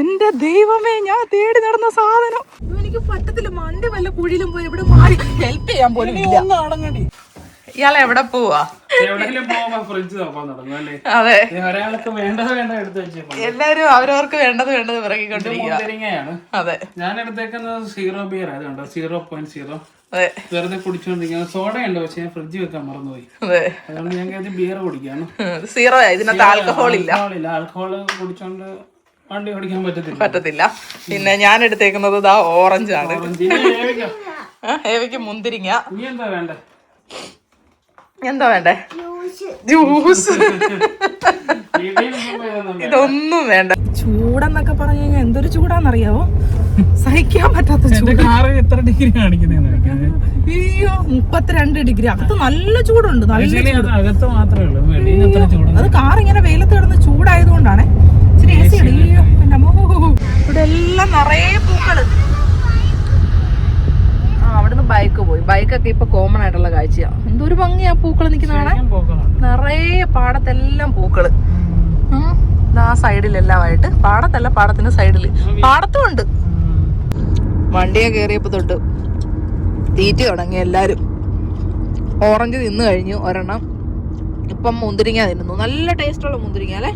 എന്റെ ദൈവമേ, ഞാൻ തേടി നടന്ന സാധനം എനിക്ക് പറ്റത്തില്ല. മണ്ടി വല്ല കുഴിയിലും പോയി ഇവിടെ മാറി ഹെൽപ്പ് ചെയ്യാൻ പോലും ഇല്ല. ഇയാൾ എവിടെ പോവാ? അതെ, എല്ലാരും അവരവർക്ക് വേണ്ടത് പിറകിക്കൊണ്ടിരിക്കുകയാണ്. അതെ, ഞാൻ എടുത്തേക്കുന്നത് 0 ബിയർ ആയതുകൊണ്ട് 0.0 വെറുതെ കുടിച്ചോണ്ടിരിക്കുന്നത്. സോഡ ഉണ്ട്, പക്ഷെ ഞാൻ ഫ്രിഡ്ജ് വെക്കാൻ മറന്നുപോയി. അതുകൊണ്ട് ഞാൻ ബിയർ കുടിക്കാണ്. 0 ഇതിനകത്ത് ആൽക്കഹോൾ ഇല്ല. ആൽക്കഹോൾ കുടിച്ചോണ്ട് വണ്ടി ഓടിക്കാൻ പറ്റത്തില്ല. പിന്നെ ഞാൻ എടുത്തേക്കുന്നത് ഇതാ ഓറഞ്ച് ആണ്. ഏവയ്ക്ക് മുന്തിരിങ്ങ. എന്താ വേണ്ടേ? ജ്യൂസ്. ഇതൊന്നും വേണ്ട. ചൂടെന്നൊക്കെ പറഞ്ഞു കഴിഞ്ഞാൽ എന്തൊരു ചൂടാന്നറിയാവോ? സഹിക്കാൻ പറ്റാത്ത ചൂട്. എത്ര ഡിഗ്രി കാണിക്കുന്നേ? അയ്യോ, 32 ഡിഗ്രി. അകത്ത് നല്ല ചൂടുണ്ട്. അകത്ത് മാത്രമേ ഉള്ളൂ. അത് കാർ ഇങ്ങനെ വെയിലത്ത് കിടന്ന് ചൂടായതുകൊണ്ടാണ്. ഇച്ചിരി AC ഇടിയോ. പിന്നെ ഇവിടെ എല്ലാം നിറയെ പൂക്കള്. അവിടുന്ന് ബൈക്ക് പോയി. ബൈക്കൊക്കെ ഇപ്പൊ കോമൺ ആയിട്ടുള്ള കാഴ്ചയാണ്. എന്തൊരു ഭംഗിയാ പൂക്കള് നിൽക്കുന്നതാണ്. നിറയെ പാടത്തെല്ലാം പൂക്കള്. ആ സൈഡിലെല്ലാമായിട്ട്. പാടത്തല്ല, പാടത്തിന്റെ സൈഡില്. പാടത്തും ഉണ്ട്. വണ്ടിയെ കയറിയപ്പോ തൊട്ട് തീറ്റ തുടങ്ങി എല്ലാരും. ഓറഞ്ച് തിന്നു കഴിഞ്ഞു ഒരെണ്ണം. ഇപ്പം മുന്തിരിങ്ങ തിന്നുന്നു. നല്ല ടേസ്റ്റുള്ള മുന്തിരിങ്ങ അല്ലെ?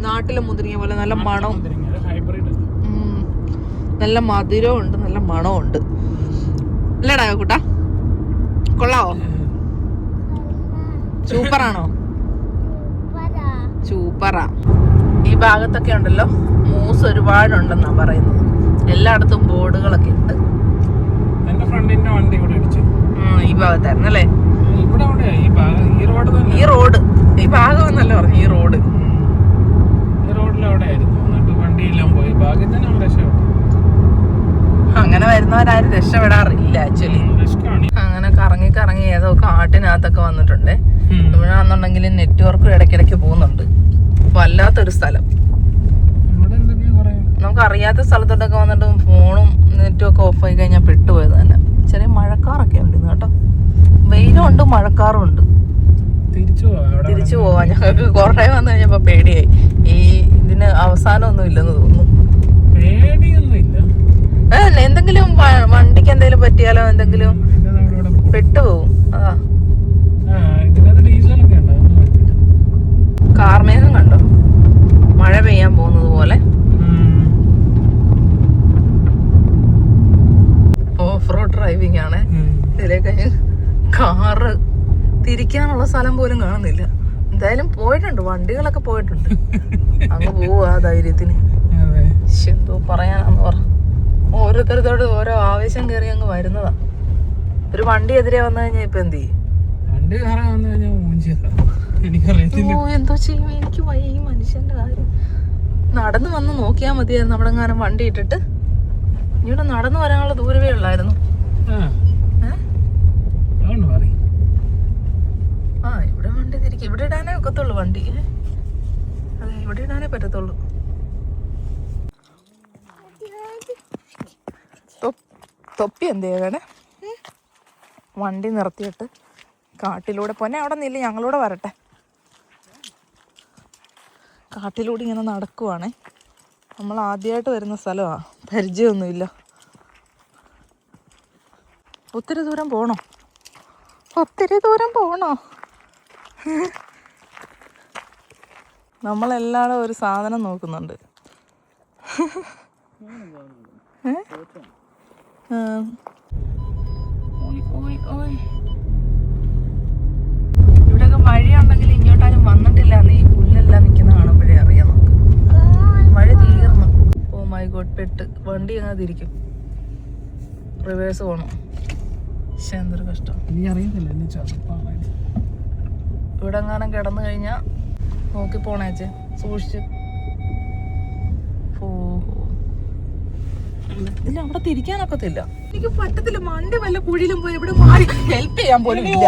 നാട്ടിലെ മുന്തിരിങ്ങ പോലെ നല്ല മണവും നല്ല മധുരവും ഉണ്ട്, നല്ല മണവും ഉണ്ട്. അല്ലേടാ കൂട്ടാ? കൊള്ളാവോ? സൂപ്പറാണോ? സൂപ്പറാ. ഈ ഭാഗത്തൊക്കെ ഉണ്ടല്ലോ മൂസ് ഒരുപാടുണ്ടെന്നാ പറയുന്നത്. എല്ലായിടത്തും ബോർഡുകളൊക്കെ ഉണ്ട്. ഈ ഭാഗത്തായിരുന്നു അല്ലേ? ഈ റോഡ്, ഈ ഭാഗം എന്നല്ല പറഞ്ഞു. ഈ റോഡ് അങ്ങനെ വരുന്നവരാരും രക്ഷപ്പെടാറില്ല ആക്ച്വലി. അങ്ങനെ കറങ്ങി കറങ്ങി ഏതോ കാട്ടിനകത്തൊക്കെ വന്നിട്ടുണ്ട്. ഇവിടെയാണെന്നുണ്ടെങ്കിൽ നെറ്റ്വർക്ക് ഇടയ്ക്കിടയ്ക്ക് പോകുന്നുണ്ട്. വല്ലാത്തൊരു സ്ഥലം. നമുക്ക് അറിയാത്ത സ്ഥലത്തോട്ടൊക്കെ വന്നിട്ട് ഫോണും നെറ്റും ഒക്കെ ഓഫ് ആയി കഴിഞ്ഞാൽ പെട്ടുപോയത് തന്നെ. ചെറിയ മഴക്കാറൊക്കെ ഉണ്ട് കേട്ടോ. വെയിലും ഉണ്ട്, മഴക്കാറും ഉണ്ട്. തിരിച്ചു പോവാ. ഞങ്ങൾക്ക് കുറേ വന്നു കഴിഞ്ഞപ്പോ പേടിയായി. ഇതിന് അവസാനമൊന്നും ഇല്ലെന്ന് തോന്നുന്നു. എന്തെങ്കിലും വണ്ടിക്ക് എന്തെങ്കിലും പറ്റിയാലോ, എന്തെങ്കിലും പെട്ടുപോകും. അതാ. കാർമേഘം കണ്ടോ? മഴ പെയ്യാൻ പോകുന്നത് പോലെ. ഓഫ് റോഡ് ഡ്രൈവിംഗ് ആണ്. ഇതിലേക്ക് കാറ് തിരിക്കാനുള്ള സ്ഥലം പോലും കാണുന്നില്ല. എന്തായാലും പോയിട്ടുണ്ട്, വണ്ടികളൊക്കെ പോയിട്ടുണ്ട്. അങ്ങ് പോവാ ധൈര്യത്തിന്. എന്തോ പറയാനാന്ന് പറ. ഓരോരുത്തരത്തോട് ഓരോ ആവേശം കയറി അങ്ങ് വരുന്നതാ. ഒരു വണ്ടി എതിരെ വന്നു കഴിഞ്ഞാൽ ഇപ്പൊ എന്ത് ചെയ്യും? എന്തോ ചെയ്യും? എനിക്ക് വയ്യ ഈ മനുഷ്യന്റെ കാര്യം. നടന്നു വന്ന് നോക്കിയാൽ മതിയായിരുന്നു. നമ്മുടെ എങ്ങാനും വണ്ടി ഇട്ടിട്ട് ഇവിടെ നടന്നു വരാനുള്ള ദൂരമേ ഉള്ളായിരുന്നു. ഇവിടെ വണ്ടി തിരിക്കും. ഇവിടെ ഇടാനേ ഒക്കത്തുള്ളൂ വണ്ടി. അതെ, ഇവിടെ ഇടാനേ പറ്റത്തുള്ളൂ. തൊപ്പി എന്ത് ചെയ്യണേ? വണ്ടി നിർത്തിയിട്ട് കാട്ടിലൂടെ പൊന്നെ അവിടെ നിന്നില്ല, ഞങ്ങളൂടെ വരട്ടെ. കാട്ടിലൂടെ ഇങ്ങനെ നടക്കുവാണേ. നമ്മൾ ആദ്യമായിട്ട് വരുന്ന സ്ഥലമാണ്, പരിചയമൊന്നുമില്ല. ഒത്തിരി ദൂരം പോണോ? നമ്മളെല്ലാവരും ഒരു സാധനം നോക്കുന്നുണ്ട്. ഇവിടെയൊക്കെ വഴിയുണ്ടെങ്കിൽ ഇങ്ങോട്ടാരും വന്നിട്ടില്ല. ഈ പുല്ലെല്ലാം നിൽക്കുന്ന കാണുമ്പോഴേ അറിയാം നമുക്ക്. മഴ തീർന്നു. ഓ മൈ ഗോഡ്, പെട്ട്. വണ്ടി അങ്ങനെ തിരിക്കും. റിവേഴ്സ് പോകണം. പക്ഷെ എന്തൊരു കഷ്ടം. ഇവിടെ എങ്ങാനും കിടന്നു കഴിഞ്ഞാൽ നോക്കി പോണേച്ചേ, സൂക്ഷിച്ച്. ഇല്ല, അവിടെ തിരിക്കാനൊക്കത്തില്ല. എനിക്ക് പറ്റത്തില്ല. മണ്ടി വല്ല കുഴിയിലും പോയി ഇവിടെ മാറി ഹെൽപ്പ് ചെയ്യാൻ പോലും ഇല്ല.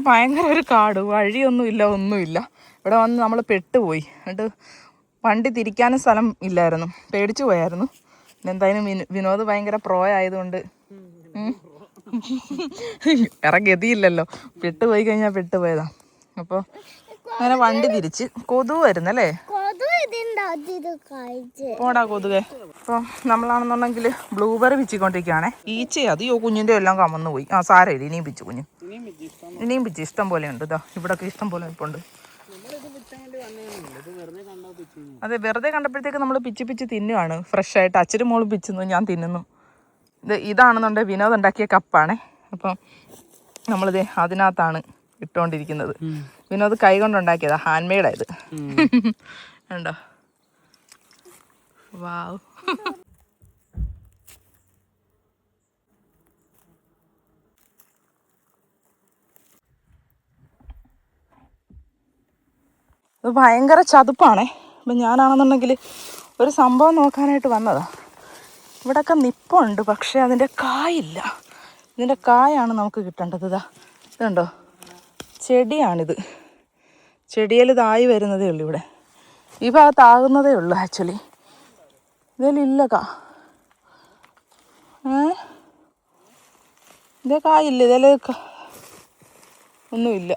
ഭയങ്കര ഒരു കാട്, വഴിയൊന്നുമില്ല, ഒന്നുമില്ല. ഇവിടെ വന്ന് നമ്മൾ പെട്ടുപോയി. എന്നിട്ട് വണ്ടി തിരിക്കാനും സ്ഥലം ഇല്ലായിരുന്നു. പേടിച്ചു പോയായിരുന്നു. എന്തായാലും വിനോദ് ഭയങ്കര പ്രോ ആയതുകൊണ്ട് വേറെ ഗതിയില്ലല്ലോ. പെട്ടുപോയി കഴിഞ്ഞാൽ പെട്ടുപോയതാ. അപ്പോൾ അങ്ങനെ വണ്ടി തിരിച്ച് കൊതുക് വരുന്നല്ലേ? പോടാ കൊതുകെ. അപ്പൊ നമ്മളാണെന്നുണ്ടെങ്കിൽ ബ്ലൂബെറി പിച്ചിക്കൊണ്ടിരിക്കുകയാണേ. ഈച്ചയാ അത് കുഞ്ഞിന്റെ എല്ലാം കമന്നു പോയി. ആ സാരമില്ല, ഇനിയും പിച്ചു കുഞ്ഞു, ഇനിയും പിച്ച് ഇഷ്ടം പോലെ ഉണ്ട്. ഇതാ ഇവിടൊക്കെ ഇഷ്ടം പോലെ ഇപ്പൊ ഉണ്ട്. അതെ, വെറുതെ കണ്ടപ്പോഴത്തേക്ക് നമ്മൾ പിച്ച് പിച്ച് തിന്നുവാണ്. ഫ്രഷ് ആയിട്ട് അച്ഛനും മോളും പിച്ചുന്നു, ഞാൻ തിന്നുന്നു. ഇതാണെന്നുണ്ടെങ്കിൽ വിനോദ് ഉണ്ടാക്കിയ കപ്പാണേ. അപ്പം നമ്മളിത് അതിനകത്താണ് ഇട്ടുകൊണ്ടിരിക്കുന്നത്. വിനോദ് കൈ കൊണ്ടുണ്ടാക്കിയതാ, ഹാൻഡ് മെയ്ഡായത്. ഉണ്ടോ? വാവ്. ഇത് ഭയങ്കര ചതുപ്പാണേ. അപ്പം ഞാനാണെന്നുണ്ടെങ്കിൽ ഒരു സംഭവം നോക്കാനായിട്ട് വന്നതാ. ഇവിടെയൊക്കെ നിപ്പുണ്ട്, പക്ഷേ അതിൻ്റെ കായില്ല. ഇതിൻ്റെ കായാണ് നമുക്ക് കിട്ടേണ്ടത്. ഇതുണ്ടോ, ചെടിയാണിത്. ചെടിയിൽ ഇതായി വരുന്നതേ ഉള്ളൂ. ഇവിടെ ഈ ഭാഗത്താകുന്നതേ ഉള്ളൂ ആക്ച്വലി. ഇതിലില്ല ഇതേ കായില്ല, ഇതിൽ ഒന്നുമില്ല.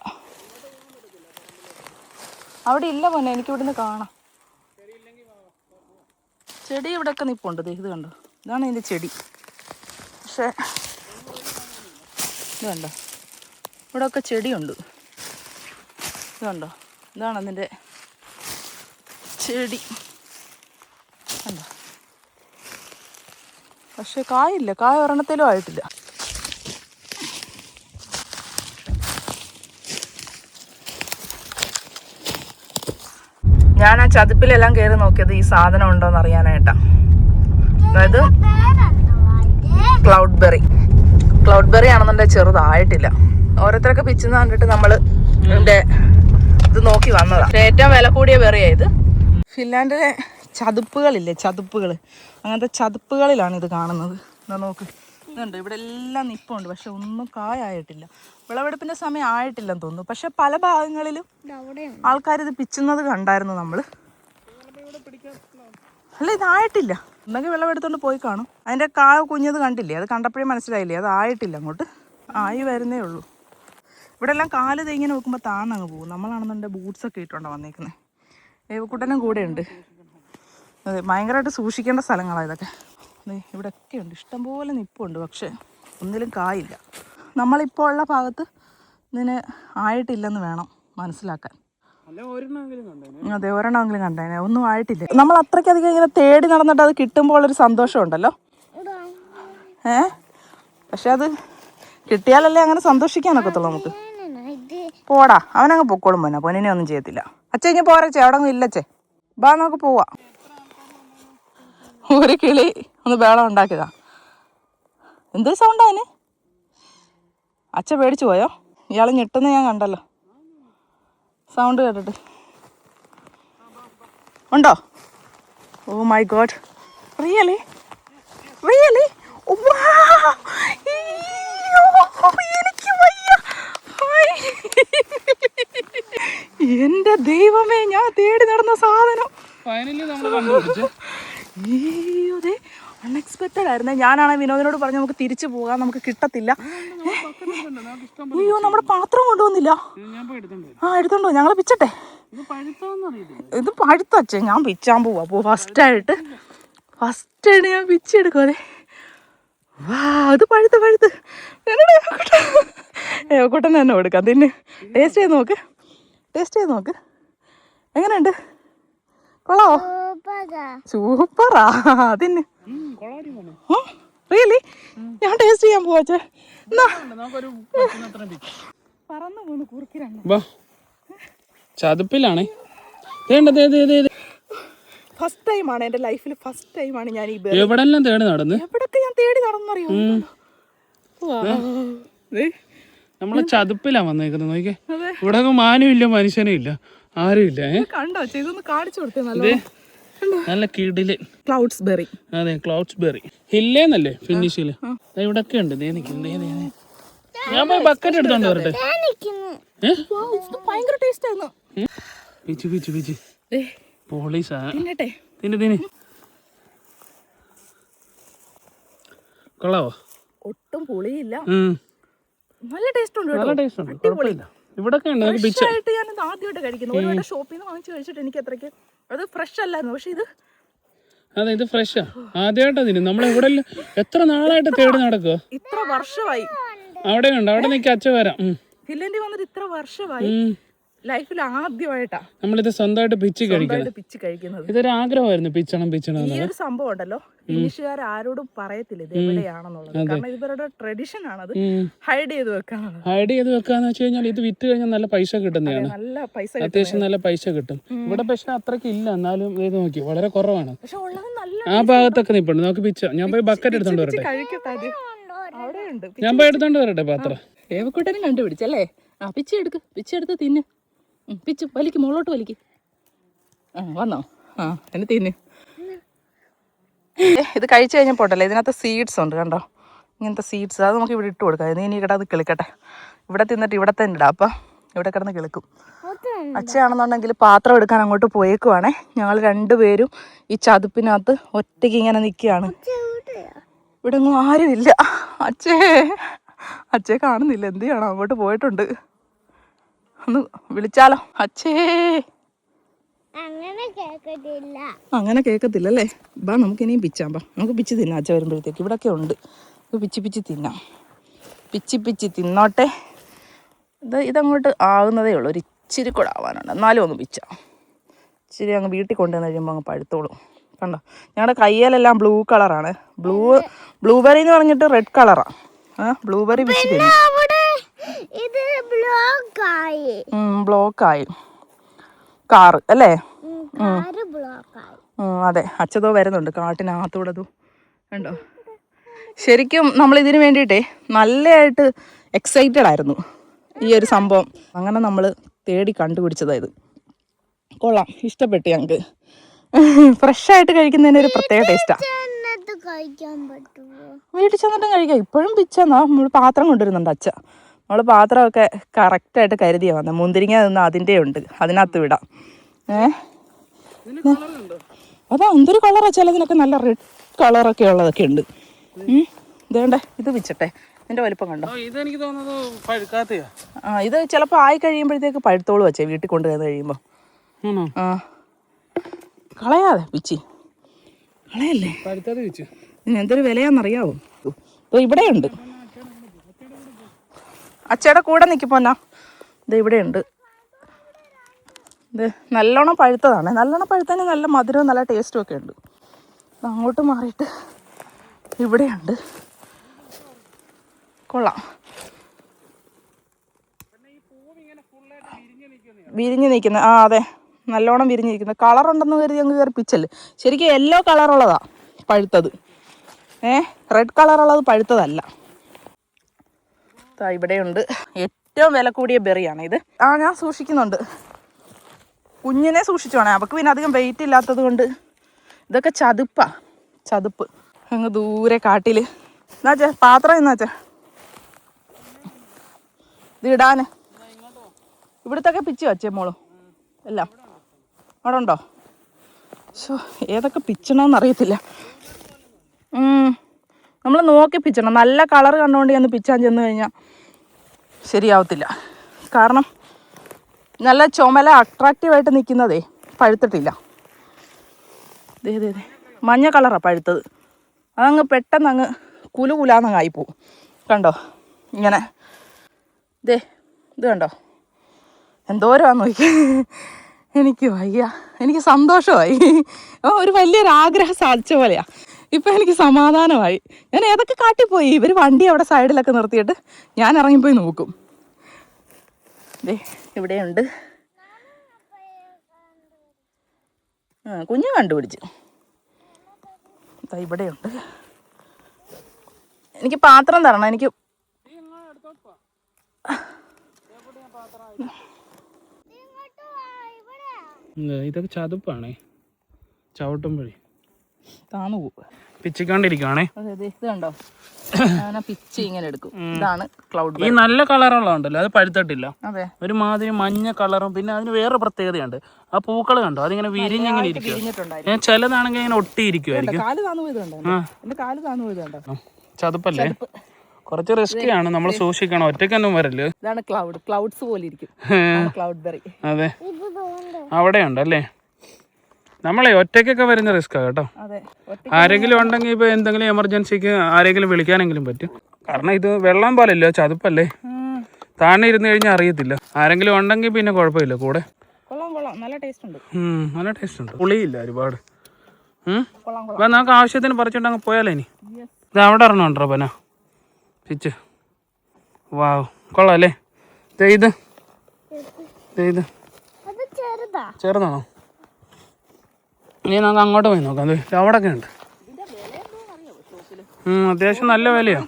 അവിടെ ഇല്ല പോന്നെ, എനിക്കിവിടുന്ന് കാണാം. ചെടി ഇവിടെയൊക്കെ നിപ്പുണ്ട്. ഇത് കണ്ടോ, ഇതാണ് ഇതിൻ്റെ ചെടി. പക്ഷേ ഇത് കണ്ടോ, ഇവിടെയൊക്കെ ചെടിയുണ്ട്. ഇത് കണ്ടോ, ഇതാണ് അതിൻ്റെ ചെടി. കണ്ടോ, പക്ഷെ കായില്ല. കായ ഒരെണ്ണത്തിലും ആയിട്ടില്ല. ഞാൻ ആ ചതുപ്പിലെല്ലാം കയറി നോക്കിയത് ഈ സാധനം ഉണ്ടോന്ന് അറിയാനായിട്ടാ. അതായത് ക്ലൗഡ് ബെറി ആണെന്നുണ്ടെങ്കിൽ ചെറുതായിട്ടില്ല. ഓരോരുത്തരൊക്കെ പിച്ചെന്ന് കണ്ടിട്ട് നമ്മൾ ഇതിൻ്റെ ഇത് നോക്കി വന്നതാ. ഏറ്റവും വില കൂടിയ ബെറിയായത്. ഫിൻലാൻഡിലെ ചതുപ്പുകളില്ലേ, ചതുപ്പുകൾ, അങ്ങനത്തെ ചതുപ്പുകളിലാണ് ഇത് കാണുന്നത്. എന്താ നോക്ക്, ഇതുണ്ട്. ഇവിടെ എല്ലാം നിപ്പുണ്ട്, പക്ഷെ ഒന്നും കായായിട്ടില്ല. വിളവെടുപ്പിന്റെ സമയം ആയിട്ടില്ലെന്ന് തോന്നുന്നു. പക്ഷെ പല ഭാഗങ്ങളിലും ആൾക്കാർ ഇത് പിച്ചുന്നത് കണ്ടായിരുന്നു നമ്മൾ. അല്ല, ഇതായിട്ടില്ല. എന്തെങ്കിലും വിളവെടുത്തോണ്ട് പോയി കാണും. അതിൻ്റെ കായ കുഞ്ഞത് കണ്ടില്ലേ? അത് കണ്ടപ്പോഴേ മനസ്സിലായില്ലേ അത് ആയിട്ടില്ല. അങ്ങോട്ട് ആയി വരുന്നേ ഉള്ളൂ. ഇവിടെ എല്ലാം കാല് ഇങ്ങനെ വെക്കുമ്പോൾ താന്നങ്ങ് പോകും. നമ്മളാണെന്നുണ്ടെങ്കിൽ ബൂട്ട്സൊക്കെ ഇട്ടുണ്ടോ വന്നേക്കുന്നത്. ഏവക്കുട്ടനും കൂടെ ഉണ്ട്. അതെ, ഭയങ്കരമായിട്ട് സൂക്ഷിക്കേണ്ട സ്ഥലങ്ങളാണ് ഇതൊക്കെ. ഇവിടെയൊക്കെ ഉണ്ട്, ഇഷ്ടംപോലെ നിപ്പുണ്ട്, പക്ഷെ ഒന്നിലും കായില്ല. നമ്മളിപ്പോൾ ഉള്ള ഭാഗത്ത് ഇതിന് ആയിട്ടില്ലെന്ന് വേണം മനസ്സിലാക്കാൻ. അതെ, ഒരെണ്ണമെങ്കിലും കണ്ടേനെ. ഒന്നും ആയിട്ടില്ല. നമ്മൾ അത്രയ്ക്കധികം ഇങ്ങനെ തേടി നടന്നിട്ട് അത് കിട്ടുമ്പോൾ ഒരു സന്തോഷമുണ്ടല്ലോ. പക്ഷെ അത് കിട്ടിയാലല്ലേ അങ്ങനെ സന്തോഷിക്കാനൊക്കത്തുള്ളൂ നമുക്ക്. പോടാ, അവനങ്ങ് പൊക്കോളും. പൊന്നിനെ ഒന്നും ചെയ്യത്തില്ല. അച്ഛ ഇങ്ങനെ പോരച്ചേ, അവിടെ ഒന്നും ഇല്ലച്ചേ. ബാ, നമുക്ക് പോവാ. ഒരു കിളി ഒന്ന് ബേളം ഉണ്ടാക്കിയതാ. എന്തൊരു സൗണ്ടാ അതിന്? അച്ഛ പേടിച്ചു പോയോ? ഇയാൾ ഞെട്ടുന്ന ഞാൻ കണ്ടല്ലോ, സൗണ്ട് കേട്ടിട്ട്. ഉണ്ടോ? Oh my god, really really? എനിക്ക് വയ്യ. എന്റെ ദൈവമേ, ഞാൻ തേടി നടന്ന സാധനം അൺഎക്സ്പെക്റ്റഡ് ആയിരുന്നേ. ഞാനാണ് വിനോദിനോട് പറഞ്ഞു നമുക്ക് തിരിച്ചു പോകാം, നമുക്ക് കിട്ടത്തില്ല. അയ്യോ, നമ്മുടെ പാത്രം കൊണ്ടുവന്നില്ല. എടുത്തോണ്ടോ, ഞങ്ങൾ പിച്ചട്ടെ. ഇത് പഴുത്തച്ചേ, ഞാൻ പിച്ചാൻ പോവാ. ഫസ്റ്റായിട്ട് ഞാൻ പിച്ചെടുക്കും. അതെ, വാ, അത് പഴുത്ത് ഏവക്കൂട്ടൻ തന്നെ കൊടുക്കാം. തിന്ന്, ടേസ്റ്റ് ചെയ്ത് നോക്ക്. എങ്ങനെയുണ്ട്? കൊള്ളാവോ? സൂപ്പറാ. അതിന് റിയലി? ഞാൻ ടേസ്റ്റ് ചെയ്യാൻ പോവാച്ചേ. പറന്നു പോന്ന് കുറുക്കിരണ്ട. ചതുപ്പിലാണേ. ഫസ്റ്റ് ടൈമാണ് എൻ്റെ ലൈഫിൽ, ഫസ്റ്റ് ടൈമാണ് ഞാൻ ഈ എവിടെല്ലാം തേടി നടന്ന്. എവിടൊക്കെ ഞാൻ തേടി നടന്നറിയോ? നമ്മളെ ചതുപ്പിലാ വന്നേക്കുന്നത്. നോക്കിയേ, ഇവിടെ മാനും ഇല്ല, മനുഷ്യനും ഇല്ല, ആരും ഇല്ല. കണ്ടോ, ഇതൊന്ന് കാണിച്ചു കൊടുത്തേ. നല്ല കിടില് ക്ലൗഡ്സ് ബെറി. അതെ, ക്ലൗഡ്സ് ബെറി. ഹില്ലേന്നല്ലേ ഫിനിഷില്. ഇവിടൊക്കെ ഉണ്ട്. ഞാൻ പോയി ബക്കറ്റ് എടുത്തോണ്ട് വരട്ടെ. ഭയങ്കര ടേസ്റ്റ് ആയിരുന്നു. പിച്ചു പോളീസാ. കൊള്ളാവോ? ഒട്ടും പുളിയില്ല, നല്ല ടേസ്റ്റ് ഉണ്ട്. കുഴപ്പമില്ല. ഇവിടെ ഒക്കെ ഉണ്ട് നമുക്ക് പിച്ച. ആയിട്ട് ഞാൻ ആദ്യമായിട്ട് കഴിക്കുന്നു. ഒരുപാട് ഷോപ്പിൽ നിന്ന് വാങ്ങിച്ച് കഴിച്ചിട്ട് എനിക്ക് അത്രയ്ക്ക് അത് ഫ്രഷ് അല്ലായിരുന്നു. പക്ഷെ ഇത് അതെ, ഇത് ഫ്രഷാ. ആദ്യമായിട്ടാ തിന്നു. നമ്മളെവിടെ എത്ര നാളായിട്ട് തേടി നടക്കുക. ഇത്ര വർഷമായി. അവിടെ ഉണ്ട്, അവിടെ നിൽക്കി അച്ഛൻ വരാം. ഫിൻലൻഡിൽ വന്നിട്ട് ഇത്ര വർഷമായി. ലൈഫിൽ ആദ്യമായിട്ടാ നമ്മളിത് സ്വന്തമായിട്ട് പിച്ച് കഴിക്കുന്നത്. ഇതൊരു ആഗ്രഹമായിരുന്നു, പിച്ചണം. ഈ ഒരു സംഭവം ഉണ്ടല്ലോ, ഫിനിഷുകാർ ആരോടും പറയത്തില്ല ഇത് എവിടെയാണെന്നുള്ളത്. കാരണം ഇവരുടെ ട്രഡീഷൻ ആണത്. ഹൈഡ് ചെയ്ത് വെക്കാന്ന് വെച്ച് കഴിഞ്ഞാൽ ഇത് വിറ്റ് കഴിഞ്ഞാൽ നല്ല പൈസ കിട്ടുന്നതാണ്. നല്ല പൈസ, അത്യാവശ്യം നല്ല പൈസ കിട്ടും. ഇവിടെ പക്ഷെ അത്രയ്ക്ക് ഇല്ല, എന്നാലും ഇത് നോക്കി വളരെ കുറവാണ്. പക്ഷെ ഉള്ളത് നല്ല ആ ഭാഗത്തൊക്കെ നിപ്പുണ്ട്. നമുക്ക് പിച്ച. ഞാൻ പോയി ബക്കറ്റ് എടുത്തോണ്ട് വരട്ടെ. ഞാൻ പോയി എടുത്തോണ്ട് വരട്ടെ പാത്രം. ഏവക്കൂട്ടനും കണ്ടുപിടിച്ചല്ലേ. പിച്ചെടുത്ത് തിന്ന്. പിച്ച് വലിക്ക്, മുകളോട്ട് വലിക്ക്. വന്നോ? എന്നെ തിന്ന്. ഇത് കഴിച്ചു കഴിഞ്ഞാൽ പോട്ടല്ലേ, ഇതിനകത്ത് സീഡ്സ് ഉണ്ട് കണ്ടോ, ഇങ്ങനത്തെ സീഡ്സ്. അത് നമുക്ക് ഇവിടെ ഇട്ട് കൊടുക്കാം. ഇനി കിടന്ന് കിളിക്കട്ടെ. ഇവിടെ തിന്നിട്ട് ഇവിടെ തന്നെ ഇടാം. അപ്പം ഇവിടെ കിടന്ന് കിളിക്കും. അച്ഛയാണെന്നുണ്ടെങ്കിൽ പാത്രം എടുക്കാൻ അങ്ങോട്ട് പോയേക്കുവാണേ. ഞങ്ങൾ രണ്ടുപേരും ഈ ചതുപ്പിനകത്ത് ഒറ്റയ്ക്ക് ഇങ്ങനെ നിൽക്കുകയാണ്. ഇവിടെ ഒന്നും ആരുമില്ല. അച്ഛയെ കാണുന്നില്ല. എന്ത് ചെയ്യണം? അങ്ങോട്ട് പോയിട്ടുണ്ട്. ഒന്ന് വിളിച്ചാലോ? അച്ഛേ. അങ്ങനെ കേൾക്കത്തില്ലല്ലേ. ബാ, നമുക്ക് ഇനിയും പിച്ചാം. ബാ, നമുക്ക് പിച്ച് തിന്നാം. അച്ഛ വരുമ്പോഴത്തേക്ക് ഇവിടെയൊക്കെ ഉണ്ട്. പിച്ച് തിന്നാം. പിച്ച് തിന്നോട്ടെ. ഇതങ്ങോട്ട് ആകുന്നതേ ഉള്ളൂ. ഒരു ഇച്ചിരി കൂടെ ആവാനുണ്ട്. എന്നാലും ഒന്ന് പിച്ചാം. ഇച്ചിരി അങ്ങ് വീട്ടിൽ കൊണ്ടുവന്ന് കഴിയുമ്പോൾ അങ്ങ് പഴുത്തോളും. കണ്ടോ, ഞങ്ങളുടെ കയ്യിലെല്ലാം ബ്ലൂ കളറാണ്. ബ്ലൂബെറി എന്ന് പറഞ്ഞിട്ട് റെഡ് കളറാണ്. ബ്ലൂബെറി പിച്ച് തിന്നു. ബ്ലോക്കായി കാറ് അല്ലേ? അതെ, അച്ഛതോ വരുന്നുണ്ട് കാട്ടിനകത്തൂടെ. കണ്ടോ, ശരിക്കും നമ്മൾ ഇതിന് വേണ്ടിയിട്ടേ നല്ലതായിട്ട് എക്സൈറ്റഡ് ആയിരുന്നു ഈ ഒരു സംഭവം. അങ്ങനെ നമ്മൾ തേടി കണ്ടുപിടിച്ചതായത്. കൊള്ളാം, ഇഷ്ടപ്പെട്ടു ഞങ്ങൾക്ക്. ഫ്രഷായിട്ട് കഴിക്കുന്നതിന് ഒരു പ്രത്യേക ടേസ്റ്റാണ്. വീട്ടിൽ ചെന്നിട്ടും കഴിക്കാം. ഇപ്പോഴും പിച്ചെന്നാ നമ്മൾ പാത്രം കൊണ്ടുവരുന്നുണ്ട് അച്ഛ. നമ്മൾ പാത്രമൊക്കെ കറക്റ്റായിട്ട് കരുതിയാണ് വന്നത്. മുന്തിരിങ്ങ നിന്ന് അതിൻ്റെ ഉണ്ട്, അതിനകത്ത് വിടാം. അതാ എന്തൊരു കളറാ. ചിലതിനൊക്കെ നല്ല റെഡ് കളറൊക്കെ ഉള്ളതൊക്കെ ഉണ്ട്. ഇതേണ്ടേ, ഇത് പിച്ചട്ടെ. ഇതിന്റെ വലിപ്പം കണ്ടോ? ഇത് ചിലപ്പോൾ ആയി കഴിയുമ്പോഴത്തേക്ക് പഴുത്തോളൂ വെച്ചേ, വീട്ടിൽ കൊണ്ടുവന്ന് കഴിയുമ്പോൾ. കളയാതെ പിച്ചി കളയല്ലേ. ഇതിന് എന്തൊരു വിലയാണെന്നറിയാവോ? ഇവിടെയുണ്ട്. അച്ഛയുടെ കൂടെ നിൽക്കുമ്പോന്നാ ഇത് ഇവിടെയുണ്ട്. ഇത് നല്ലോണം പഴുത്തതാണ്. നല്ലോണം പഴുത്തതിന് നല്ല മധുരവും നല്ല ടേസ്റ്റും ഒക്കെ ഉണ്ട്. അങ്ങോട്ട് മാറിയിട്ട് ഇവിടെയുണ്ട്. കൊള്ളാം. വിരിഞ്ഞ് നിൽക്കുന്ന, അതെ, നല്ലോണം വിരിഞ്ഞിരിക്കുന്നത്. കളറുണ്ടെന്ന് കരുതി അങ്ങ് കയറി പിച്ചല്ലേ. ശരിക്കും യെല്ലോ കളറുള്ളതാ പഴുത്തത്. റെഡ് കളറുള്ളത് പഴുത്തതല്ല. ഇവിടെയുണ്ട്. ഏറ്റവും വില കൂടിയ ബെറിയാണ് ഇത്. ഞാൻ സൂക്ഷിക്കുന്നുണ്ട്. കുഞ്ഞിനെ സൂക്ഷിച്ചു വേണേ. അവൾക്ക് പിന്നെ അധികം വെയിറ്റ് ഇല്ലാത്തത് കൊണ്ട്. ഇതൊക്കെ ചതുപ്പ് അങ്ങ് ദൂരെ കാട്ടിൽ. എന്നാച്ചേ പാത്രം എന്നാച്ചേ ഇത് ഇടാന്. ഇവിടുത്തൊക്കെ പിച്ച് വച്ചേ മോള് എല്ലാം അവിടെ ഉണ്ടോ? ഏതൊക്കെ പിച്ചണമെന്ന് അറിയത്തില്ല. നമ്മൾ നോക്കി പിച്ചണം. നല്ല കളർ കണ്ടുകൊണ്ട് ചെന്ന് പിച്ചാൻ ചെന്ന് കഴിഞ്ഞാൽ ശരിയാവത്തില്ല. കാരണം നല്ല ചുമല അട്രാക്റ്റീവായിട്ട് നിൽക്കുന്നതേ പഴുത്തിട്ടില്ല. ഇതേ മഞ്ഞ കളറാണ് പഴുത്തത്. അതങ്ങ് പെട്ടെന്ന് അങ്ങ് കുലാന്നങ്ങ് ആയിപ്പോവും. കണ്ടോ ഇങ്ങനെ. ഇത് കണ്ടോ എന്തോരാന്ന് നോക്കി. എനിക്ക് വയ്യ, എനിക്ക് സന്തോഷമായി. ഒരു വലിയൊരു ആഗ്രഹം സാധിച്ച പോലെയാ. ഇപ്പം എനിക്ക് സമാധാനമായി. ഞാൻ ഏതൊക്കെ കാട്ടിപ്പോയി. ഇവർ വണ്ടി അവിടെ സൈഡിലൊക്കെ നിർത്തിയിട്ട് ഞാൻ ഇറങ്ങിപ്പോയി നോക്കും. ഇവിടെയുണ്ട്. കുഞ്ഞ് കണ്ടുപിടിച്ചു. ഇവിടെയുണ്ട്. എനിക്ക് പാത്രം തരണം. എനിക്ക് ഇതൊക്കെ ചതുപ്പാണേ, ചവിട്ടുമ്പോഴേ താന്നു പോകും. പിച്ചിക്കൊണ്ടിരിക്കുവാണേ. ഇത് കണ്ടോ, പിച്ചി ഇങ്ങനെ എടുക്കും. ഇതാണ് ക്ലൗഡ്. ഈ നല്ല കളറുള്ളതുണ്ടല്ലോ, അത് പഴുത്തിട്ടില്ല. അതെ, ഒരുമാതിരി മഞ്ഞ കളറും. പിന്നെ അതിന് വേറെ പ്രത്യേകതയുണ്ട്. ആ പൂക്കൾ കണ്ടോ, അതിങ്ങനെ വിരിഞ്ഞിങ്ങനെ ഇരിക്കും. ചിലതാണെങ്കിൽ ഇങ്ങനെ ഒട്ടിയിരിക്കുമായിരിക്കും. കാല് താന്നു പോയതുണ്ടോ? എന്റെ കാല് താന്നു പോയതുണ്ടോ? ചതുപ്പല്ലേ, കുറച്ച് റിസ്കിയാണ്, നമ്മൾ സൂക്ഷിക്കണം, ഒറ്റയ്ക്കൊന്നും വരല്. ഇതാണ് ക്ലൗഡ്സ് പോലെ ഇരിക്കും ക്ലൗഡ് ബെറി. അതെ, അവിടെ ഉണ്ടല്ലേ. നമ്മളെ ഒറ്റയ്ക്കൊക്കെ വരുന്ന റിസ്ക്കാ കേട്ടോ. ആരെങ്കിലും ഉണ്ടെങ്കിൽ ഇപ്പൊ എന്തെങ്കിലും എമർജൻസിക്ക് ആരെങ്കിലും വിളിക്കാനെങ്കിലും പറ്റും. കാരണം ഇത് വെള്ളം പോലല്ലോ, ചതുപ്പല്ലേ, താഴെ ഇരുന്ന് കഴിഞ്ഞാൽ അറിയത്തില്ല. ആരെങ്കിലും ഉണ്ടെങ്കിൽ പിന്നെ കുഴപ്പമില്ല കൂടെ. നല്ല ടേസ്റ്റ് ഉണ്ട്. നല്ല ടേസ്റ്റ് ഉണ്ട്, പുളിയില്ല ഒരുപാട്. അപ്പൊ നമുക്ക് ആവശ്യത്തിന് പറിച്ചോണ്ട് അങ്ങ് പോയാലോ. ഇനി ഇത് അവിടെ ഇറങ്ങുണ്ടോ പന പിച്ച്? വാവ്, കൊള്ളാം അല്ലേ. ഇത് ചെറുതാണോ? ഇനി നമുക്ക് അങ്ങോട്ട് പോയി നോക്കാം. അത് അവിടെ ഒക്കെ ഉണ്ട്. അത്യാവശ്യം നല്ല വിലയാണ്.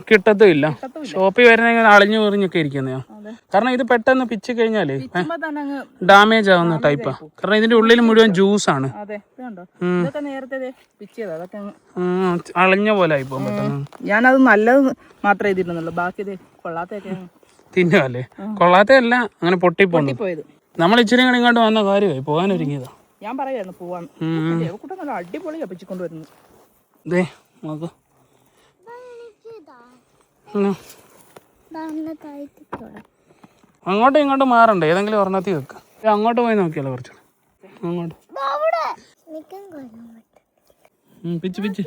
കിട്ടത്തുമില്ല, ഷോപ്പിൽ വരുന്ന അളിഞ്ഞു കുറിഞ്ഞൊക്കെ ഇരിക്കുന്നയോ. കാരണം ഇത് പെട്ടെന്ന് പിച്ച് കഴിഞ്ഞാലേ ഡാമേജ് ആവുന്ന ടൈപ്പാ. കാരണം ഇതിന്റെ ഉള്ളിൽ മുഴുവൻ ജ്യൂസാണ്. അളിഞ്ഞ പോലെ ആയിപ്പോ പെട്ടെന്ന്. ഞാനത് നല്ലത് മാത്രമേ ഇതിരുന്നുള്ളൂ, ബാക്കി കൊള്ളാത്തൊക്കെ തിന്നുവല്ലേ. കൊള്ളാത്തല്ല, അങ്ങനെ പൊട്ടിപ്പോന്നു. നമ്മൾ ഇച്ചിരി കൂടെ ഇങ്ങോട്ട് വന്ന കാര്യമായി പോകാനൊരുങ്ങിയതാ. ഞാൻ പറയായിരുന്നു പോവാൻ. നല്ല അടിപൊളിയാ പിച്ചിക്കൊണ്ട് വരുന്നത്. നോക്ക്, അങ്ങോട്ടും ഇങ്ങോട്ടും മാറണ്ടേ, ഏതെങ്കിലും ഒരെണ്ണത്തിൽ വെക്കാം. അങ്ങോട്ട് പോയി നോക്കിയാലോ കുറച്ച്. അങ്ങോട്ട് പിച്ച് പിച്ച്.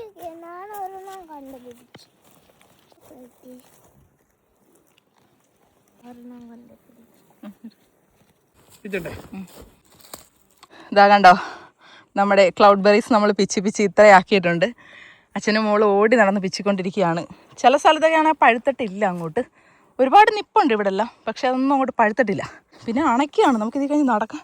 ഇതാ കണ്ടോ, നമ്മുടെ ക്ലൗഡ് ബെറീസ് നമ്മൾ പിച്ച് ഇത്രയാക്കിയിട്ടുണ്ട്. അച്ഛനും മോളും ഓടി നടന്ന് പിച്ചിക്കൊണ്ടിരിക്കുകയാണ്. ചില സ്ഥലത്തൊക്കെ ആണെങ്കിൽ പഴുത്തിട്ടില്ല, അങ്ങോട്ട് ഒരുപാട് നിപ്പുണ്ട് ഇവിടെ എല്ലാം, പക്ഷെ അതൊന്നും അങ്ങോട്ട് പഴുത്തിട്ടില്ല. പിന്നെ അണയ്ക്കുകയാണ്, നമുക്കിത് കഴിഞ്ഞ് നടക്കാൻ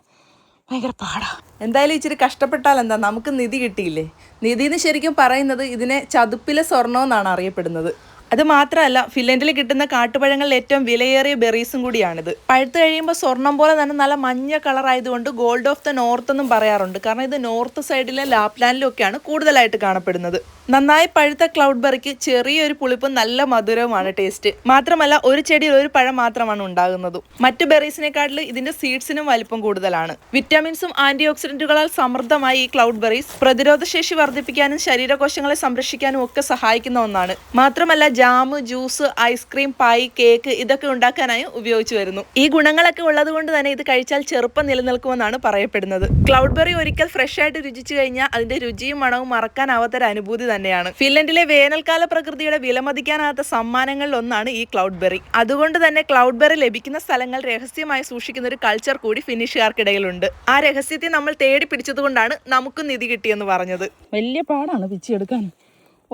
ഭയങ്കര പാടാ. എന്തായാലും ഇച്ചിരി കഷ്ടപ്പെട്ടാൽ എന്താ, നമുക്ക് നിധി കിട്ടിയില്ലേ. നിധി എന്ന് ശരിക്കും പറയുന്നത് ഇതിനെ ചതുപ്പിലെ സ്വർണ്ണം എന്നാണ് അറിയപ്പെടുന്നത്. അത് മാത്രമല്ല, ഫിൻലൻഡിൽ കിട്ടുന്ന കാട്ടുപഴങ്ങളിൽ ഏറ്റവും വിലയേറിയ ബെറീസും കൂടിയാണിത്. പഴുത്ത് കഴിയുമ്പോൾ സ്വർണം പോലെ തന്നെ നല്ല മഞ്ഞ കളറായതുകൊണ്ട് ഗോൾഡ് ഓഫ് ദ നോർത്ത് എന്നും പറയാറുണ്ട്. കാരണം ഇത് നോർത്ത് സൈഡിലെ ലാപ്ലാൻഡിലും ഒക്കെയാണ് കൂടുതലായിട്ട് കാണപ്പെടുന്നത്. നന്നായി പഴുത്ത ക്ലൗഡ് ബെറിക്ക് ചെറിയൊരു പുളിപ്പും നല്ല മധുരവുമാണ് ടേസ്റ്റ്. മാത്രമല്ല, ഒരു ചെടിയിൽ ഒരു പഴം മാത്രമാണ് ഉണ്ടാകുന്നത്. മറ്റു ബെറീസിനെക്കാട്ടിൽ ഇതിന്റെ സീഡ്സിനും വലിപ്പം കൂടുതലാണ്. വിറ്റാമിൻസും ആന്റി ഓക്സിഡന്റുകളാൽ സമൃദ്ധമായ ഈ ക്ലൗഡ് ബെറീസ് പ്രതിരോധശേഷി വർദ്ധിപ്പിക്കാനും ശരീരകോശങ്ങളെ സംരക്ഷിക്കാനും ഒക്കെ സഹായിക്കുന്ന ഒന്നാണ്. മാത്രമല്ല, jam, juice, ice cream, pi, cake ഇതൊക്കെ ഉണ്ടാക്കാനായി ഉപയോഗിച്ചു വരുന്നു. ഈ ഗുണങ്ങളൊക്കെ ഉള്ളത് കൊണ്ട് തന്നെ ഇത് കഴിച്ചാൽ ചെറുപ്പം നിലനിൽക്കുമെന്നാണ് പറയപ്പെടുന്നത്. ക്ലൗഡ് ബെറി ഒരിക്കൽ ഫ്രഷ് ആയിട്ട് രുചിച്ചു കഴിഞ്ഞാൽ അതിന്റെ രുചിയും മണവും മറക്കാനാവാത്തൊരു അനുഭൂതി തന്നെയാണ്. ഫിൻലൻഡിലെ വേനൽക്കാല പ്രകൃതിയുടെ വിലമതിക്കാനാകാത്ത സമ്മാനങ്ങളിൽ ഒന്നാണ് ഈ ക്ലൗഡ് ബെറി. അതുകൊണ്ട് തന്നെ ക്ലൗഡ് ബെറി ലഭിക്കുന്ന സ്ഥലങ്ങൾ രഹസ്യമായി സൂക്ഷിക്കുന്ന ഒരു കൾച്ചർ കൂടി ഫിനിഷുകാർക്കിടയിലുണ്ട്. ആ രഹസ്യത്തെ നമ്മൾ തേടി പിടിച്ചതുകൊണ്ടാണ് നമുക്കും നിധി കിട്ടിയെന്ന് പറഞ്ഞത്. വലിയ പാടാണ് പിച്ചെടുക്കാൻ.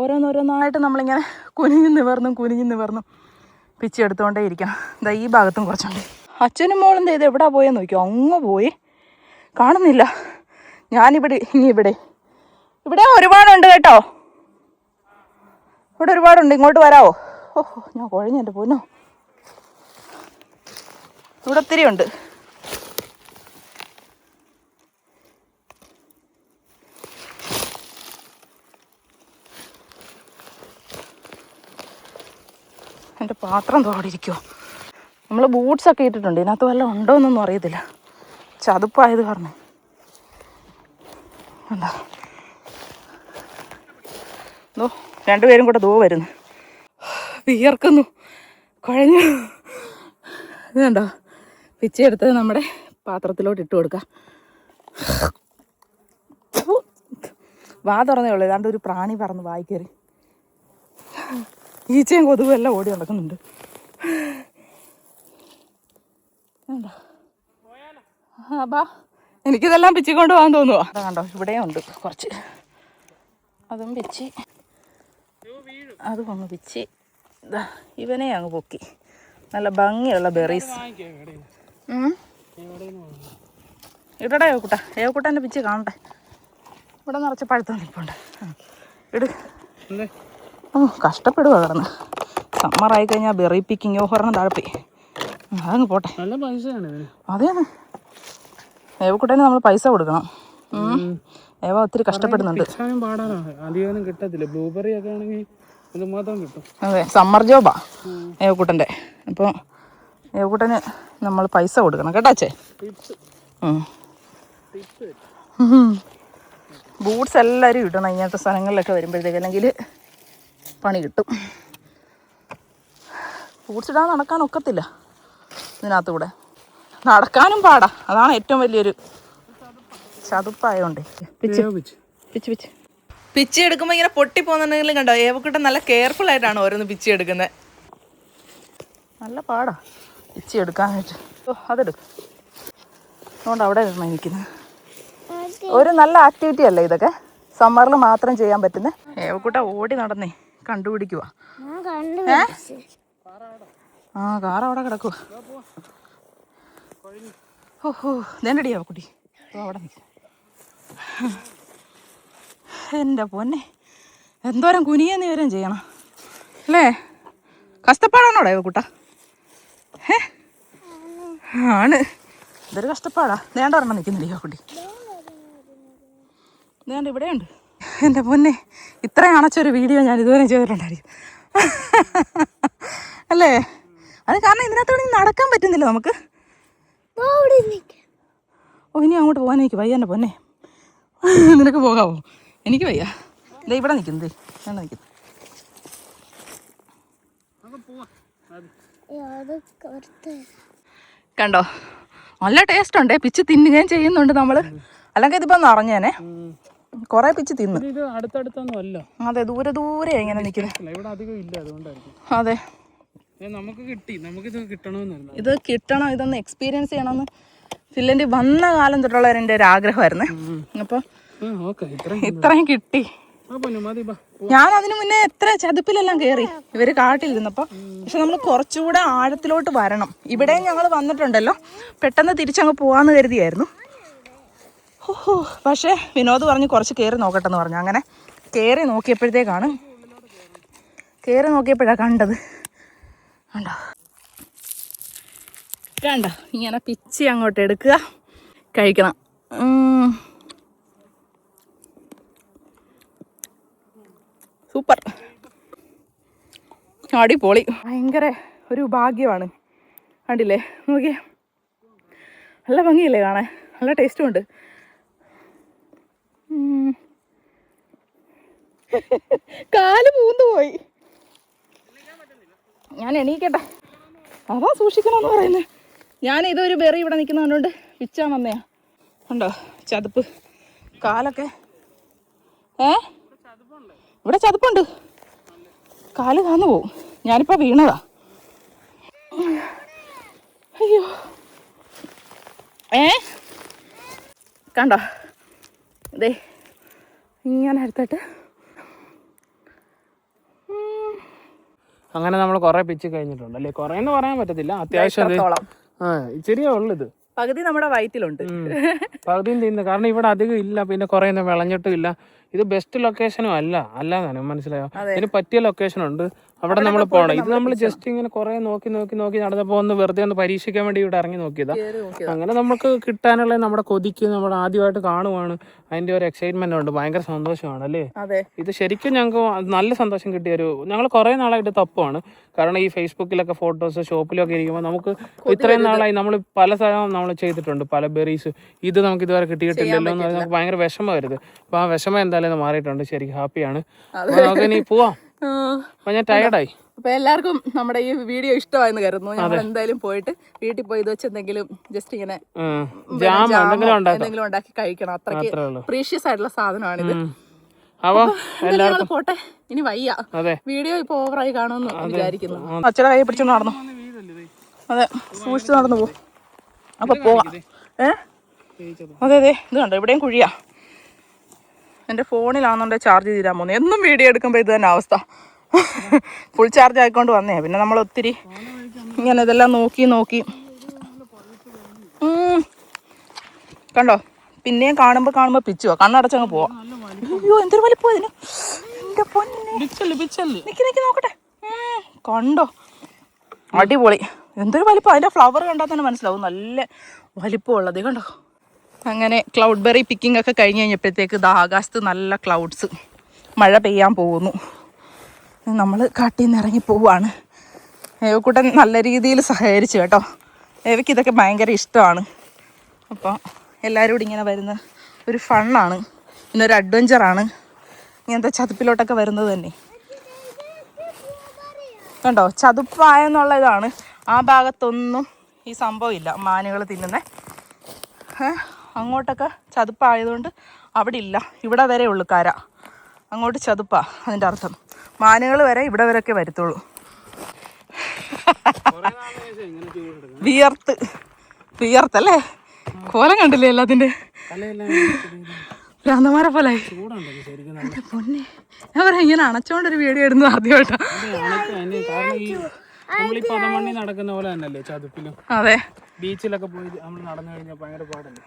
ഓരോന്നോരോന്നായിട്ട് നമ്മളിങ്ങനെ കുനിഞ്ഞു നിവർന്നും പിച്ചെടുത്തുകൊണ്ടേ ഇരിക്കണം. ഇതാ ഈ ഭാഗത്തും കുറച്ചുണ്ട്. അച്ഛനും മോളും ഇത് എവിടാ പോയെന്ന് നോക്കിയോ, അങ്ങ് പോയി കാണുന്നില്ല. ഇവിടെ ഒരുപാടുണ്ട് കേട്ടോ, ഇവിടെ ഒരുപാടുണ്ട്. ഇങ്ങോട്ട് വരാവോ? ഓഹോ, ഞാൻ കുഴഞ്ഞെൻ്റെ പോന്നോ. ഇവിടെ ഒത്തിരി ഉണ്ട്. എൻ്റെ പാത്രം തോടിയിരിക്കുമോ. നമ്മൾ ബൂട്ട്സൊക്കെ ഇട്ടിട്ടുണ്ട്, ഇതിനകത്ത് വല്ലതും ഉണ്ടോ എന്നൊന്നും അറിയത്തില്ല, ചതുപ്പായത് കാരണം. എന്താ രണ്ടുപേരും കൂടെ വരുന്നു, വിയർക്കുന്നു, കുഴഞ്ഞു. ഇതുണ്ടോ, പിച്ചെടുത്ത് നമ്മുടെ പാത്രത്തിലോട്ട് ഇട്ട് കൊടുക്കാം. വാ തുറന്നേ ഉള്ളൂ, ഏതാണ്ട് ഒരു പ്രാണി പറന്ന് വായി കയറി. ഈച്ചയും കൊതുകും എല്ലാം ഓടി നടക്കുന്നുണ്ട്. ബാ, എനിക്കിതെല്ലാം പിച്ചിക്കൊണ്ട് പോകാൻ തോന്നുക. കണ്ടോ, ഇവിടെയും ഉണ്ട് കുറച്ച്, അതും പിച്ചി, അതും അങ്ങ് പിച്ചി. ഇവനെ അങ്ങ് പൊക്കി. നല്ല ഭംഗിയുള്ള ബെറീസ്. ഇടടാ ഏവക്കുട്ടൻ്റെ പിച്ചി കാണട്ടെ. ഇവിടെ നിറച്ച് പഴുത്ത നിൽപ്പുണ്ട്. ഇട്. കഷ്ടപ്പെടുക കിടന്ന്. സമ്മറായി കഴിഞ്ഞാൽ ബെറി പിക്കിങ് ഒരെണ്ണം താഴെപ്പോയി. അതങ്ങ് പോട്ടെ. അതെയാണ്, ഏവക്കുട്ടന് നമ്മൾ പൈസ കൊടുക്കണം. ഏവ ഒത്തിരി കഷ്ടപ്പെടുന്നുണ്ട്. അതെ, സമ്മർ ജോബാ ഏവക്കുട്ടൻ്റെ. അപ്പോൾ ഏവക്കുട്ടന് നമ്മൾ പൈസ കൊടുക്കണം കേട്ടാച്ചേ. ബൂട്ട്സ് എല്ലാവരും ഇടണം ഇങ്ങനത്തെ സ്ഥലങ്ങളിലൊക്കെ വരുമ്പോഴത്തേക്ക്, അല്ലെങ്കിൽ പണി കിട്ടും. ഫ്രൂട്ട്സ് ഇടാൻ നടക്കാൻ ഒക്കത്തില്ല ഇതിനകത്തൂടെ. നടക്കാനും പാടാ, അതാണ് ഏറ്റവും വലിയൊരു ചതുപ്പായോണ്ടേ. പിച്ചി എടുക്കുമ്പോൾ ഇങ്ങനെ പൊട്ടിപ്പോകുന്നുണ്ടെങ്കിലും കണ്ടോ, ഏവക്കുട്ടൻ നല്ല കെയർഫുൾ ആയിട്ടാണ് ഓരോന്ന് പിച്ചി എടുക്കുന്നത്. നല്ല പാടാ പിച്ചി എടുക്കാനായിട്ട്. അതെടുക്കും. അതുകൊണ്ട് അവിടെ ഇരുന്ന് നിൽക്കുന്നത്. ഒരു നല്ല ആക്ടിവിറ്റി അല്ലേ ഇതൊക്കെ, സമ്മറിൽ മാത്രം ചെയ്യാൻ പറ്റുന്നത്. ഏവക്കുട്ട ഓടി നടന്നേ കണ്ടുപിടിക്കുക. ആ കാർ അവിടെ കിടക്കുക. ഓഹോ ഇതേണ്ടടി ഏവക്കുട്ടി അവിടെ നിൽക്കുക. എൻ്റെ പൊന്നെ എന്തോരം കുനിയെന്ന് വിവരം ചെയ്യണം അല്ലേ? കഷ്ടപ്പാടാണോടെ ഏവക്കുട്ട? ആണ്, ഇതൊരു കഷ്ടപ്പാടാ. വേണ്ട ഒരെണ്ണം നിൽക്കുന്നില്ലേ ഏവക്കുട്ടി? വേണ്ട ഇവിടെയുണ്ട്. എൻ്റെ പൊന്നെ ഇത്രയും അണച്ചൊരു വീഡിയോ ഞാൻ ഇതുവരെ ചെയ്തിട്ടുണ്ടായിരിക്കും അല്ലേ? അത് കാരണം ഇതിനകത്തോടെ നടക്കാൻ പറ്റുന്നില്ല നമുക്ക്. ഓ ഇനി അങ്ങോട്ട് പോകാൻ എനിക്ക് വയ്യ. എൻ്റെ പൊന്നെ നിനക്ക് പോകാവോ? എനിക്ക് വയ്യ. ഇതാ ഇവിടെ നിൽക്കുന്നത്, വേണ്ട നിൽക്കുന്നു. കണ്ടോ നല്ല ടേസ്റ്റ് ഉണ്ടേ. പിച്ച് തിന്നുകയും ചെയ്യുന്നുണ്ട് നമ്മൾ. അല്ലെങ്കിൽ ഇതിപ്പോൾ നിറഞ്ഞേനെ. കുറെ പിച്ച് തിന്നു. അതെ ദൂരെ ദൂരെ ഇങ്ങനെ നിൽക്കുന്നത്. അതെ ഇത് കിട്ടണം, ഇതൊന്ന് എക്സ്പീരിയൻസ് ചെയ്യണമെന്ന് ഫിൻലൻഡിൽ വന്ന കാലം തൊട്ടുള്ള എൻ്റെ ഒരു ആഗ്രഹമായിരുന്നു. അപ്പോൾ ഇത്രയും കിട്ടി. ഞാൻ അതിനു മുന്നേ എത്ര ചതുപ്പിലെല്ലാം കയറി ഇവര് കാട്ടിലിരുന്നപ്പോൾ. പക്ഷെ നമ്മൾ കുറച്ചുകൂടെ ആഴത്തിലോട്ട് വരണം. ഇവിടെ ഞങ്ങൾ വന്നിട്ടുണ്ടല്ലോ, പെട്ടെന്ന് തിരിച്ചങ്ങ് പോവാന്ന് കരുതിയായിരുന്നു. പക്ഷേ വിനോദ് പറഞ്ഞ് കുറച്ച് കയറി നോക്കട്ടെന്ന് പറഞ്ഞു. അങ്ങനെ കയറി നോക്കിയപ്പോഴാണ് കണ്ടത്. കണ്ടോ കണ്ടോ ഇങ്ങനെ പിച്ചി അങ്ങോട്ട് എടുക്കുക, കഴിക്കണം. സൂപ്പർ, അടിപൊളി. ഭയങ്കര ഒരു ഭാഗ്യമാണ്. കണ്ടില്ലേ, നോക്കിയേ നല്ല ഭംഗിയില്ലേ കാണാൻ, നല്ല ടേസ്റ്റും ഉണ്ട്. കാല് പൂന്നു പോയി. ഞാൻ എണീക്കട്ടെ, അതാ സൂക്ഷിക്കണമെന്ന് പറയുന്നത്. ഞാൻ ഇതൊരു ബെറി ഇവിടെ നിൽക്കുന്ന കണ്ടുകൊണ്ട് പിച്ചാൻ വന്നയാ. ഉണ്ടോ ചതുപ്പ് കാലൊക്കെ? ഇവിടെ ചതുപ്പുണ്ട്, കാല് കാന്നു പോവും. ഞാനിപ്പോൾ വീണതാ. അയ്യോ കണ്ടോ ഇതേ ഇങ്ങനെ എടുത്തിട്ട്. അങ്ങനെ നമ്മൾ കുറെ പിച്ച് കഴിഞ്ഞിട്ടുണ്ട് അല്ലേ? കുറെ എന്ന് പറയാൻ പറ്റത്തില്ല, അത്യാവശ്യം ഇച്ചിരിയേ ഉള്ളു. ഇത് പകുതി നമ്മുടെ വയറ്റിലുണ്ട്, പകുതിയും തിന്നു. കാരണം ഇവിടെ അധികം ഇല്ല, പിന്നെ കുറെ ഒന്നും വിളഞ്ഞിട്ടും ഇല്ല. ഇത് ബെസ്റ്റ് ലൊക്കേഷനും അല്ലാതാണ്, മനസ്സിലായോ? ഇതിന് പറ്റിയ ലൊക്കേഷൻ ഉണ്ട്, അവിടെ നമ്മൾ പോകണം. ഇത് നമ്മൾ ജസ്റ്റ് ഇങ്ങനെ കുറെ നോക്കി നടന്നപ്പോൾ ഒന്ന് വെറുതെ ഒന്ന് പരീക്ഷിക്കാൻ വേണ്ടി ഇവിടെ ഇറങ്ങി നോക്കിയതാ. അങ്ങനെ നമുക്ക് കിട്ടാനുള്ള നമ്മുടെ കൊതിക്ക് നമ്മൾ ആദ്യമായിട്ട് കാണുവാണ്, അതിന്റെ ഒരു എക്സൈറ്റ്മെന്റ് ഉണ്ട്, ഭയങ്കര സന്തോഷമാണ് അല്ലേ? ഇത് ശരിക്കും ഞങ്ങൾക്ക് നല്ല സന്തോഷം കിട്ടിയൊരു, ഞങ്ങൾ കുറെ നാളായിട്ട് തപ്പുവാണ്. കാരണം ഈ ഫേസ്ബുക്കിലൊക്കെ ഫോട്ടോസ് ഷോപ്പിലൊക്കെ ഇരിക്കുമ്പോൾ നമുക്ക് ഇത്രയും നാളായി നമ്മൾ പല സ്ഥലവും നമ്മൾ ചെയ്തിട്ടുണ്ട്, പല ബെറീസ്. ഇത് നമുക്ക് ഇതുവരെ കിട്ടിയിട്ടില്ലല്ലോ എന്ന് നമുക്ക് ഭയങ്കര വിഷമമായിരുന്നു. അപ്പൊ ആ വിഷമം എന്തായാലും മാറിയിട്ടുണ്ട്, ശരിക്കും ഹാപ്പിയാണ്. നമുക്ക് ഇനി പോവാം. അപ്പൊ ഞാൻ ടയർഡായി. അപ്പൊ എല്ലാവർക്കും നമ്മുടെ ഈ വീഡിയോ ഇഷ്ടമായെന്ന് കരുതുന്നു. ഞങ്ങൾ എന്തായാലും പോയിട്ട് വീട്ടിൽ പോയി ഇത് വെച്ച് എന്തെങ്കിലും ജസ്റ്റ് ഇങ്ങനെ എന്തെങ്കിലും ഉണ്ടാക്കി കഴിക്കണം. അത്രയ്ക്ക് പ്രീഷ്യസ് ആയിട്ടുള്ള സാധനമാണിത്. ഞങ്ങൾ പോട്ടെ, ഇനി വയ്യ. വീഡിയോ ഇപ്പൊ ഓവറായി കാണുമെന്ന് വിചാരിക്കുന്നു. അച്ഛടെ കൈ പിടിച്ചോണ്ട് നടന്നു. അതെ സൂക്ഷിച്ച് നടന്നു പോകും. അപ്പൊ പോവാം. അതെ ഇത് കണ്ടോ, ഇവിടെയും കുഴിയാ. എൻ്റെ ഫോണിലാണെന്നുണ്ടെങ്കിൽ ചാർജ് തീരാൻ പോകുന്നത്. എന്നും വീഡിയോ എടുക്കുമ്പോൾ ഇത് തന്നെ അവസ്ഥ. ഫുൾ ചാർജ് ആയിക്കൊണ്ട് വന്നേ. പിന്നെ നമ്മൾ ഒത്തിരി ഇങ്ങനെ ഇതെല്ലാം നോക്കി കണ്ടോ, പിന്നെയും കാണുമ്പോൾ പിച്ചുവാ, കണ്ണടച്ചങ്ങ് പോവാം. അയ്യോ എന്തൊരു വലിപ്പം ഇതിന്, എൻ്റെ പൊന്നെ. നിക്ക് നോക്കട്ടെ. കണ്ടോ അടിപൊളി, എന്തൊരു വലിപ്പം. അതിൻ്റെ ഫ്ലവർ കണ്ടാൽ തന്നെ മനസ്സിലാവും നല്ല വലിപ്പമുള്ളത്. കണ്ടോ. അങ്ങനെ ക്ലൗഡ് ബെറി പിക്കിംഗ് ഒക്കെ കഴിഞ്ഞ് കഴിഞ്ഞപ്പോഴത്തേക്ക് ആകാശത്ത് നല്ല ക്ലൗഡ്സ്, മഴ പെയ്യാൻ പോകുന്നു. നമ്മൾ കാട്ടിൽ നിന്ന് ഇറങ്ങി പോവുകയാണ്. ഏവക്കുട്ടൻ നല്ല രീതിയിൽ സഹകരിച്ചു കേട്ടോ. ഏവയ്ക്ക് ഇതൊക്കെ ഭയങ്കര ഇഷ്ടമാണ്. അപ്പോൾ എല്ലാവരും കൂടി ഇങ്ങനെ വരുന്ന ഒരു ഫണ്ണാണ്, ഇന്നൊരു അഡ്വഞ്ചറാണ് ഇങ്ങനത്തെ ചതുപ്പിലോട്ടൊക്കെ വരുന്നത് തന്നെ. കണ്ടോ ചതുപ്പായെന്നുള്ള ഇതാണ്. ആ ഭാഗത്തൊന്നും ഈ സംഭവം ഇല്ല, മാനുകൾ തിന്നുന്നേ. അങ്ങോട്ടൊക്കെ ചതുപ്പായതുകൊണ്ട് അവിടെ ഇല്ല, ഇവിടെ വരെ ഉള്ളു കര. അങ്ങോട്ട് ചതുപ്പാ അതിൻ്റെ അർത്ഥം. മാനുകൾ വരെ ഇവിടെ വരെയൊക്കെ വരത്തുള്ളൂ. വിയർത്തല്ലേ, കോലം കണ്ടില്ലേ എല്ലാത്തിൻ്റെ, ഭ്രാന്തമാരെ പോലെ. പൊന്നെ, ഞാൻ പറയാം ഇങ്ങനെ അണച്ചോണ്ടൊരു വീഡിയോ ഇടുന്നു ആദ്യമായിട്ടാ. നടക്കുന്ന പോലെ തന്നെയല്ലേ ചതുപ്പിലും. അതെ, ബീച്ചിലൊക്കെ പോയി നമ്മൾ നടന്നു കഴിഞ്ഞാൽ ഭയങ്കര പാടല്ലേ.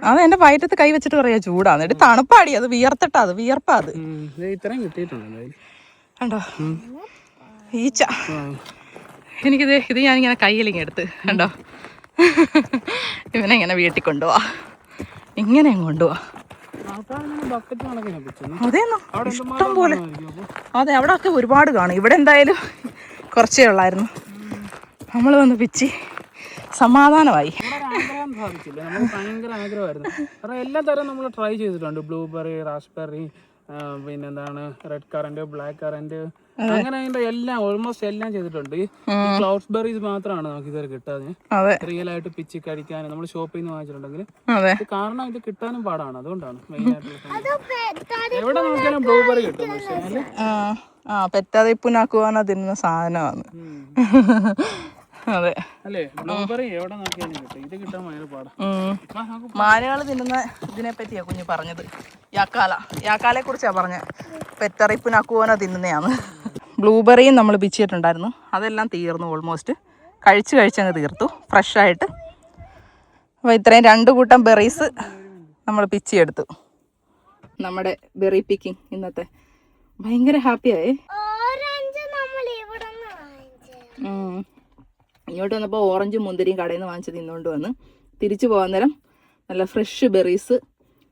അത് എന്റെ വയറ്റത്ത് കൈ വെച്ചിട്ട് പറയാ ചൂടാന്ന്. എടി തണുപ്പാടി, അത് വിയർത്തിട്ടാ, അത് വിയർപ്പാ. അത് ഇത്രയും കിട്ടിയിട്ടുണ്ട് കണ്ടോ ഈച്ച. എനിക്കിത് ഇത് ഞാനിങ്ങനെ കയ്യിലിങ്ങനെ എടുത്ത് കണ്ടോ, ഇവനെ ഇങ്ങനെ വീട്ടിൽ കൊണ്ടുപോവാ, ഇങ്ങനെ കൊണ്ടുപോവാ. അതേന്നോ ഇഷ്ടം പോലെ. അതെ, അവിടെ ഒക്കെ ഒരുപാട് കാണും. ഇവിടെ എന്തായാലും കുറച്ചേ ഉള്ളായിരുന്നു. നമ്മൾ വന്ന് പിച്ചി സമാധാനമായി. ഭയങ്കര ആഗ്രഹമായിരുന്നു. കാരണം എല്ലാ തരം നമ്മൾ ട്രൈ ചെയ്തിട്ടുണ്ട്. ബ്ലൂബെറി, റാസ്ബെറി, പിന്നെന്താണ് റെഡ് കറന്റ്, ബ്ലാക്ക് കറന്റ്, അങ്ങനെ അതിന്റെ എല്ലാം ഓൾമോസ്റ്റ് എല്ലാം ചെയ്തിട്ടുണ്ട്. ഈ ക്ലൗഡ്സ് ബെറീസ് മാത്രമാണ് നമുക്ക് ഇതുവരെ കിട്ടാതെ റിയൽ ആയിട്ട് പിച്ചി കഴിക്കാൻ നമ്മൾ ഷോപ്പിൽ നിന്ന് വാങ്ങിച്ചിട്ടുണ്ടെങ്കിൽ. കാരണം ഇത് കിട്ടാനും പാടാണ്, അതുകൊണ്ടാണ് മെയിൻ ആയിട്ടുള്ള. എവിടെ നോക്കിയാലും ബ്ലൂബെറി കിട്ടും. പക്ഷേ പെറ്റാതിപ്പുനാക്കുവാനാ തിന്നുന്ന സാധനമാണ്. അതെ അല്ലേ, ബ്ലൂബെറി എവിടെ നോക്കിയാലും കിട്ടും. ഇത് കിട്ടാൻ ഭയങ്കര പാടാ. മാനുകൾ തിന്നുന്ന ഇതിനെ പറ്റിയാ കുഞ്ഞ് പറഞ്ഞത്. യാക്കാലയെ കുറിച്ചാ പറഞ്ഞത്. പെറ്ററിപ്പിനാക്കുവാനോ തിന്നുന്നതാണ്. ബ്ലൂബെറിയും നമ്മൾ പിച്ചിട്ടുണ്ടായിരുന്നു, അതെല്ലാം തീർന്നു. ഓൾമോസ്റ്റ് കഴിച്ചങ്ങ് തീർത്തു ഫ്രഷായിട്ട്. അപ്പോൾ ഇത്രയും 2 കൂട്ടം ബെറീസ് നമ്മൾ പിച്ചിയെടുത്തു. നമ്മുടെ ബെറി പിക്കിങ് ഇന്നത്തെ ഭയങ്കര ഹാപ്പിയായേ. ഇങ്ങോട്ട് വന്നപ്പോൾ ഓറഞ്ചും മുന്തിരിയും കടയിൽ നിന്ന് വാങ്ങിച്ച് തിന്നുകൊണ്ട് വന്ന് തിരിച്ചു പോകാൻ നേരം നല്ല ഫ്രഷ് ബെറീസ്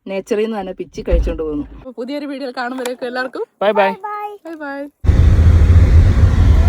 നേച്ചറിൽ നിന്ന് തന്നെ പിച്ചി കഴിച്ചുകൊണ്ട് പോകുന്നു. അപ്പോൾ പുതിയൊരു വീഡിയോയിൽ കാണുമ്പോഴേക്കും എല്ലാവർക്കും ബൈ ബൈ. Bye bye.